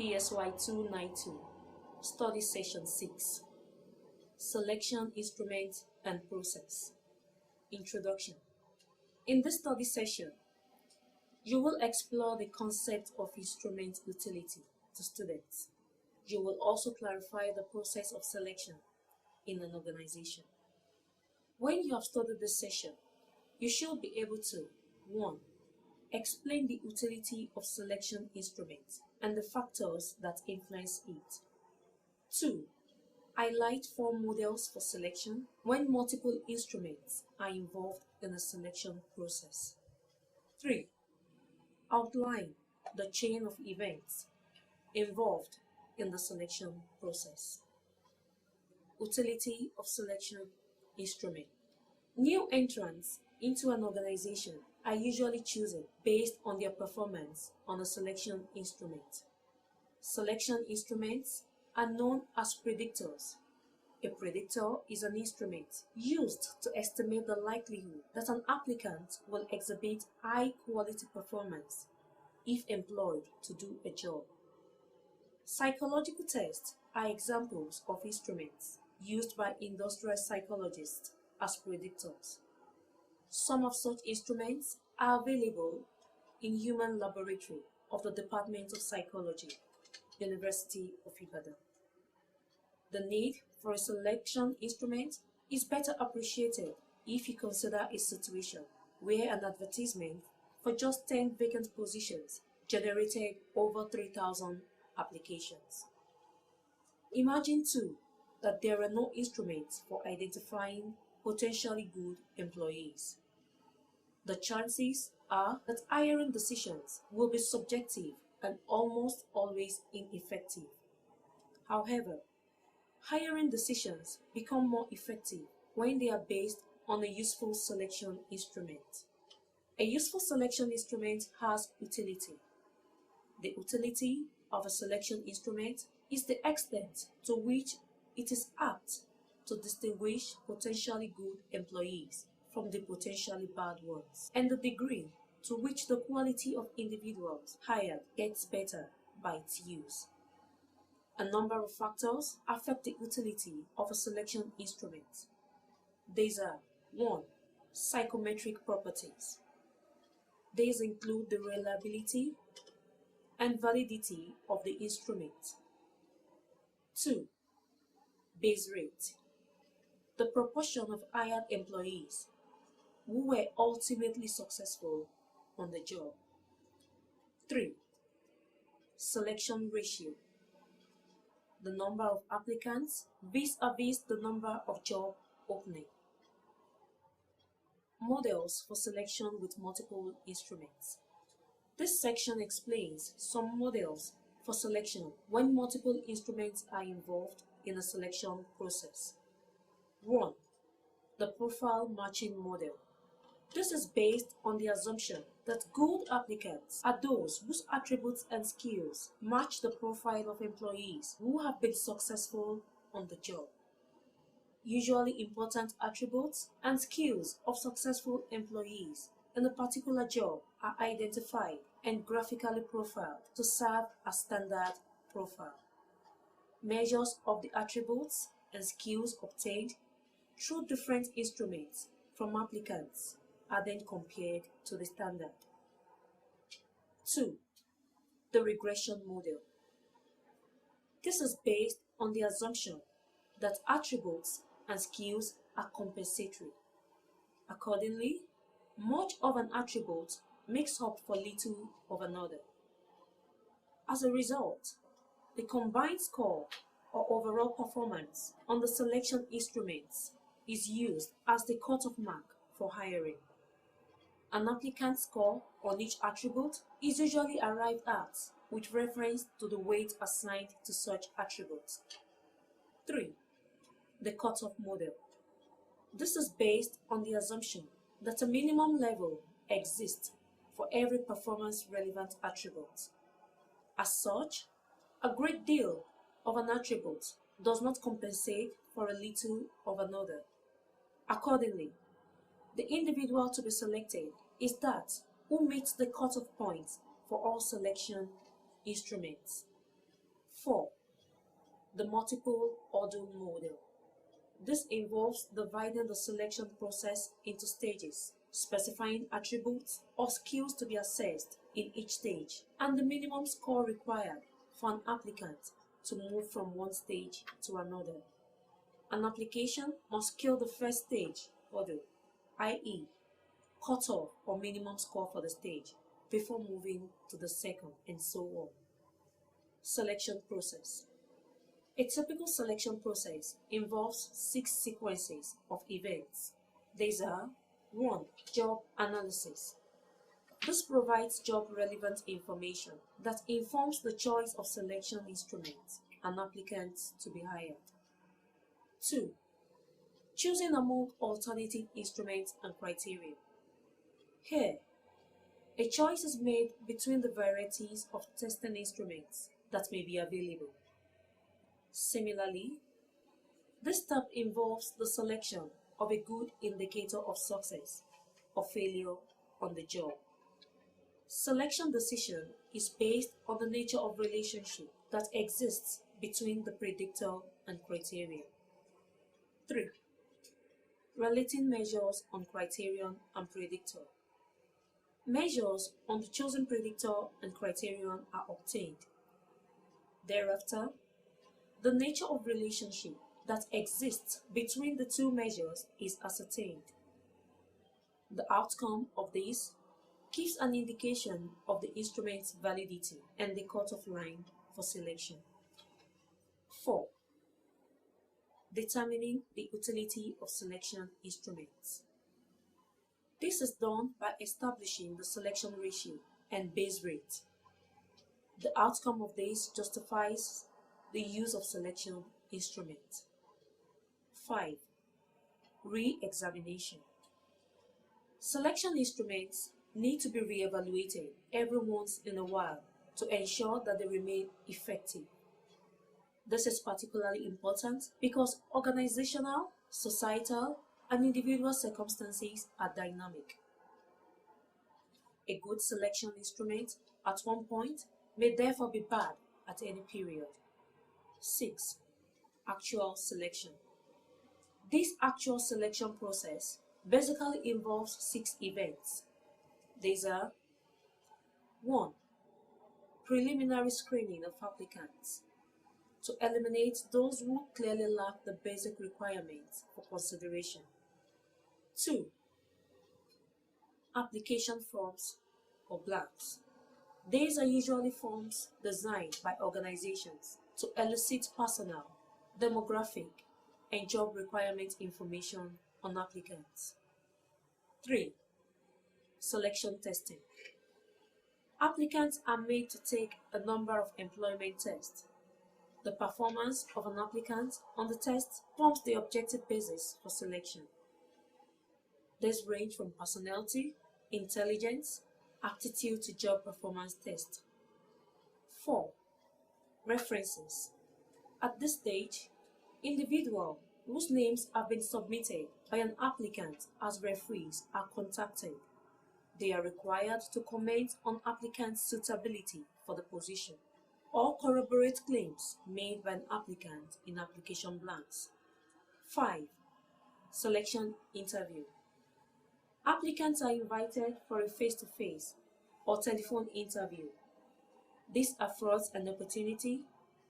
PSY292, Study Session 6, Selection Instrument and Process. Introduction. In this study session, you will explore the concept of instrument utility to students. You will also clarify the process of selection in an organization. When you have studied this session, you should be able to 1. Explain the utility of selection instruments and the factors that influence it. 2. Highlight 4 models for selection when multiple instruments are involved in the selection process. 3. Outline the chain of events involved in the selection process. Utility of selection instrument. New entrants into an organization are usually chosen based on their performance on a selection instrument. Selection instruments are known as predictors. A predictor is an instrument used to estimate the likelihood that an applicant will exhibit high-quality performance if employed to do a job. Psychological tests are examples of instruments used by industrial psychologists as predictors. Some of such instruments are available in Human Laboratory of the Department of Psychology, University of Ibadan. The need for a selection instrument is better appreciated if you consider a situation where an advertisement for just 10 vacant positions generated over 3,000 applications. Imagine too that there are no instruments for identifying potentially good employees. The chances are that hiring decisions will be subjective and almost always ineffective. However, hiring decisions become more effective when they are based on a useful selection instrument. A useful selection instrument has utility. The utility of a selection instrument is the extent to which it is apt to distinguish potentially good employees from the potentially bad ones, and the degree to which the quality of individuals hired gets better by its use. A number of factors affect the utility of a selection instrument. These are 1. Psychometric properties. These include the reliability and validity of the instrument. 2. Base rate. The proportion of hired employees who were ultimately successful on the job. 3. Selection ratio. The number of applicants vis-a-vis the number of job openings. Models for selection with multiple instruments. This section explains some models for selection when multiple instruments are involved in a selection process. 1. The profile matching model. This is based on the assumption that good applicants are those whose attributes and skills match the profile of employees who have been successful on the job. Usually important attributes and skills of successful employees in a particular job are identified and graphically profiled to serve as standard profile. Measures of the attributes and skills obtained through different instruments from applicants are then compared to the standard. 2. The regression model. This is based on the assumption that attributes and skills are compensatory. Accordingly, much of an attribute makes up for little of another. As a result, the combined score or overall performance on the selection instruments is used as the cutoff mark for hiring. An applicant's score on each attribute is usually arrived at with reference to the weight assigned to such attributes. 3. The cutoff model. This is based on the assumption that a minimum level exists for every performance-relevant attribute. As such, a great deal of an attribute does not compensate for a little of another. Accordingly, the individual to be selected is that who meets the cutoff point for all selection instruments. 4. The multiple order model. This involves dividing the selection process into stages, specifying attributes or skills to be assessed in each stage, and the minimum score required for an applicant to move from one stage to another. An application must kill the first stage order, i.e., cutoff or minimum score for the stage, before moving to the second, and so on. Selection process. A typical selection process involves 6 sequences of events. These are: 1. Job analysis. This provides job-relevant information that informs the choice of selection instruments and applicants to be hired. 2. Choosing among alternative instruments and criteria. Here, a choice is made between the varieties of testing instruments that may be available. Similarly, this step involves the selection of a good indicator of success or failure on the job. Selection decision is based on the nature of relationship that exists between the predictor and criteria. 3. Relating measures on criterion and predictor. Measures on the chosen predictor and criterion are obtained. Thereafter, the nature of relationship that exists between the two measures is ascertained. The outcome of this gives an indication of the instrument's validity and the cutoff line for selection. 4. Determining the utility of selection instruments. This is done by establishing the selection ratio and base rate. The outcome of this justifies the use of selection instruments. 5. Re-examination. Selection instruments need to be re-evaluated every once in a while to ensure that they remain effective. This is particularly important because organizational, societal, and individual circumstances are dynamic. A good selection instrument at one point may therefore be bad at any period. 6. Actual selection. This actual selection process basically involves 6 events. These are: 1. Preliminary screening of applicants to eliminate those who clearly lack the basic requirements for consideration. 2. Application forms or blanks. These are usually forms designed by organizations to elicit personal, demographic, and job requirement information on applicants. 3. Selection testing. Applicants are made to take a number of employment tests. The performance of an applicant on the test forms the objective basis for selection. These range from personality, intelligence, aptitude to job performance test. 4. References. At this stage, individuals whose names have been submitted by an applicant as referees are contacted. They are required to comment on applicant's suitability for the position or corroborate claims made by an applicant in application blanks. 5. Selection interview. Applicants are invited for a face-to-face or telephone interview. This affords an opportunity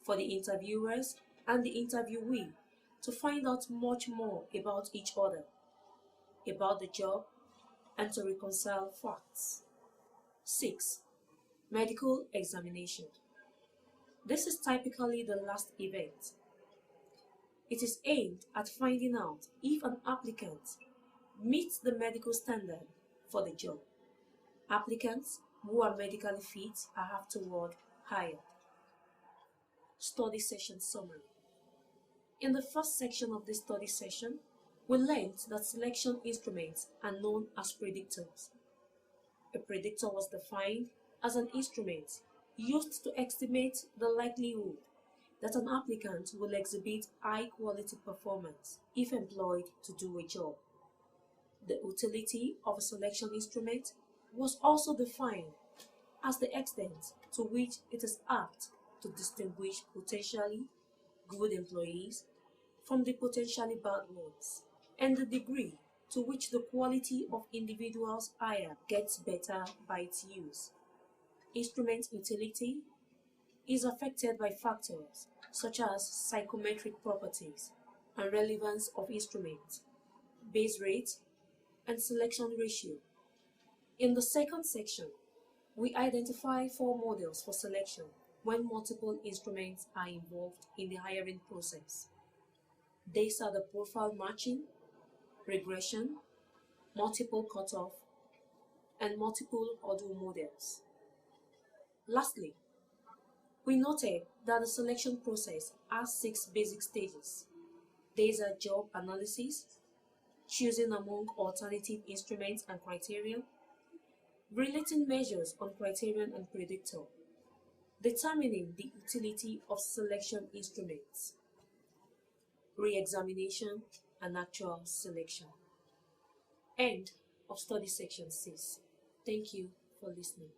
for the interviewers and the interviewee to find out much more about each other, about the job, and to reconcile facts. 6. Medical examination. This is typically the last event. It is aimed at finding out if an applicant meets the medical standard for the job. Applicants who are medically fit are afterward hired. Study session summary. In the first section of this study session, we learned that selection instruments are known as predictors. A predictor was defined as an instrument used to estimate the likelihood that an applicant will exhibit high-quality performance if employed to do a job. The utility of a selection instrument was also defined as the extent to which it is apt to distinguish potentially good employees from the potentially bad ones, and the degree to which the quality of individuals hired gets better by its use. Instrument utility is affected by factors such as psychometric properties and relevance of instrument, base rate, and selection ratio. In the second section, we identify 4 models for selection when multiple instruments are involved in the hiring process. These are the profile matching, regression, multiple cutoff, and multiple hurdle models. Lastly, we noted that the selection process has 6 basic stages. These are job analysis, choosing among alternative instruments and criterion, relating measures on criterion and predictor, determining the utility of selection instruments, re-examination, and actual selection. End of study section 6. Thank you for listening.